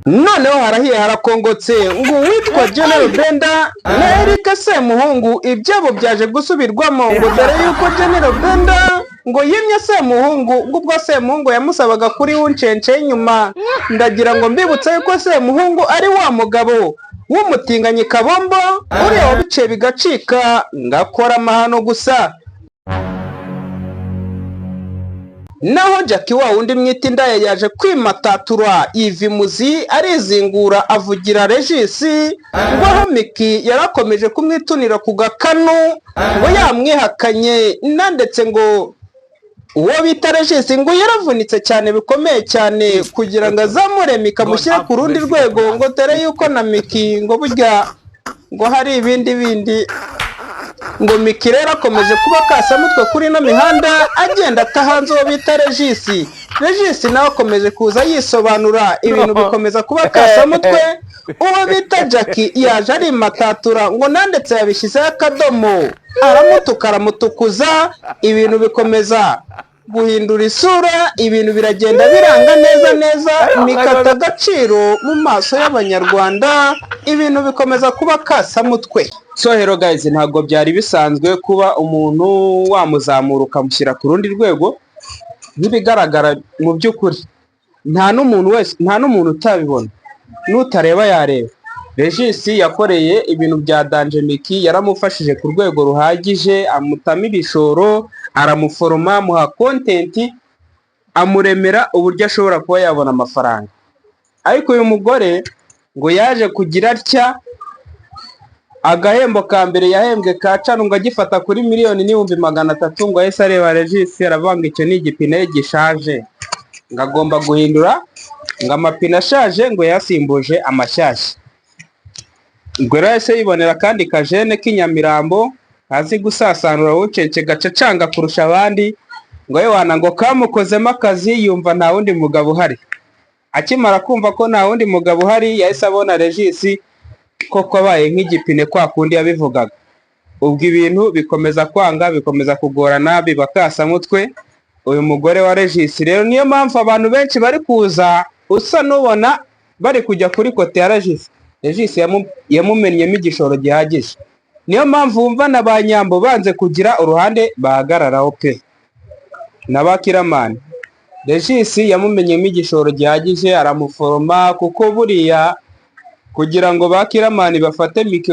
noneho harahiye harakongotse ngo uwitwa General Benda na Eric Semuhungu ibyabo byaje gusubirwamo ngo dore yuko General Benda ngo yimye Semuhungu ngo ubwo Semuhungu yamusabaga kuri wuncense inyuma. Ndagira ngo mbibutse yuko Semuhungu ari wa mugabo w'umutinganyi kabombo uriya wabice bigacika ngakora amahano gusa. Naho Jackie wa wundi mwita indaya yaje kwimatatura ivimuzi arizingura avugira Regis ngo aho Miki yarakomeje kumwitunira ku gakanu ngo yamwihakanye ndetse ngo uwo bita Regis ngo yaravunitse cyane bikomeye cyane kugira ngo azamure Miki amushyire ku rundi rwego ngo dore yuko na Miki ngo burya ngo hari ibindi ngo Miki rero akomeje kuba kasamutwe kuri no mihanda agenda atahanze uwo bita Regis. Regis nawe akomeje kuza yisobanura ibintu bikomeza kuba kasamutwe. Uwo bita Jackie yaje ari matatura ngo nandetse yabishyizeho akadomo aramutuka aramutukuza ibintu bikomeza guhindura isura, ibintu biragenda biranga neza mikata agaciro mu maso y'abanyarwanda, ibintu bikomeza kuba kasamutwe. So hello guys, ntago byari bisanzwe kuba umuntu wamuzamura ukamushyira ku rundi rwego ntibigaragara mu by'ukuri. Nta n'umuntu utabibona, n'utareba yareba. Regis yakoreye ibintu bya Danje Miki, yaramufashije ku rwego ruhagije, amutama ibishoro, aramuforoma, muha content, amuremera uburyo ashobora kuba yabona amafaranga. Ariko uyu mugore ngo yaje kugira atya, agahembo ka mbere yahembwe ka cano ngo agifata kuri $1,300,000 ngo yahise areba Regis aravanga icyo ni igipine gishaje ngo agomba guhindura, ngo amapine ashaje ngo yasimbuje amashyashya. Ubwo rero yahise yibonera kandi kajene k'inyamirambo azi gusasanura wucece gacacanga kurusha abandi, ngo yewana ngo kamukozemo akazi yumva nta wundi mugabo uhari. Akimara kumva ko nta wundi mugabo uhari yahise abona Regis koko abaye nk'igipine kwa kundi yabivugaga. Ubwo ibintu bikomeza kwanga, bikomeza kugorana, bibakasa mutwe. Uyu mugore wa Regis rero niyo mpamvu abantu benshi bari kuza usa nubona bari kujya kuri kote ya Regis. Regis yamumennyemo igishoro gihagije, niyo mpamvu wumva na ba Nyambo banze kugira uruhande bahagararaho pe n'abakiramani. Regis yamumennyemo igishoro gihagije, aramuforoma, kuko buriya kugira ngo bakiramani bafate Miki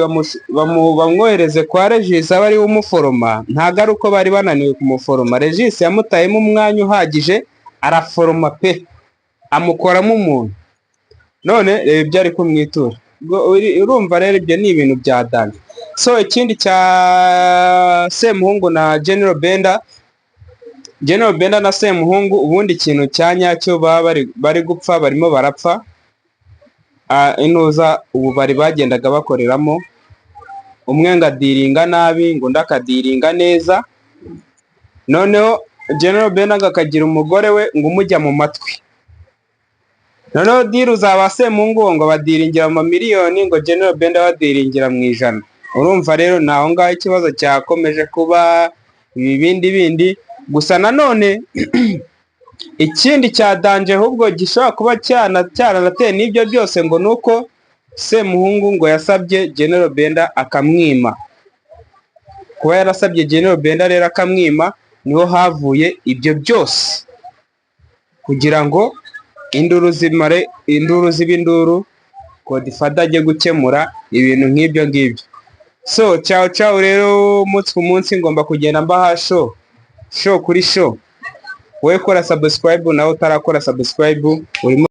bamwohereze kwa Regis aba ari umuforoma, ntago ari uko bari bananiwe kumuforoma. Regis yamutayemo umwanya uhagije, araforoma pe, amukoramo umuntu. None reba ibyo ari kumwitura. Urumva rero ibyo ni ibintu bya Danje. So ikindi cya Semuhungu na General Benda na Semuhungu, ubundi ikintu cya nyacyo bari gupfa, barimo barapfa. Inuza ubu bari bagendaga bakoreramo, umwe ngadiringa nabi ngo ndakadiringa neza. Noneho General Benda akagira umugore we ngo umujya mu matwi. Noneho diru zaba Semuhungu ngo badiringira mu miliyoni, ngo General Benda badiringira mu 100. Urumva rero naho ngaho ikibazo cyakomeje kuba ibindi gusa. Nanone ikindi cya Danje ahubwo gishobora kuba cyaranateye n'ibyo byose ngo nuko Semuhungu ngo yasabye General Benda akamwima. Kuba yarasabye General Benda rero akamwima, niho havuye ibyo byose, kugira ngo induru z'ibinduru Godfather ajye gukemura ibintu nk'ibyo ngibyo. So ciao rero, umunsi ku munsi ngomba kugenda mbaha show kuri show. Wowe kora subscribe nawe utarakora subscribe urimo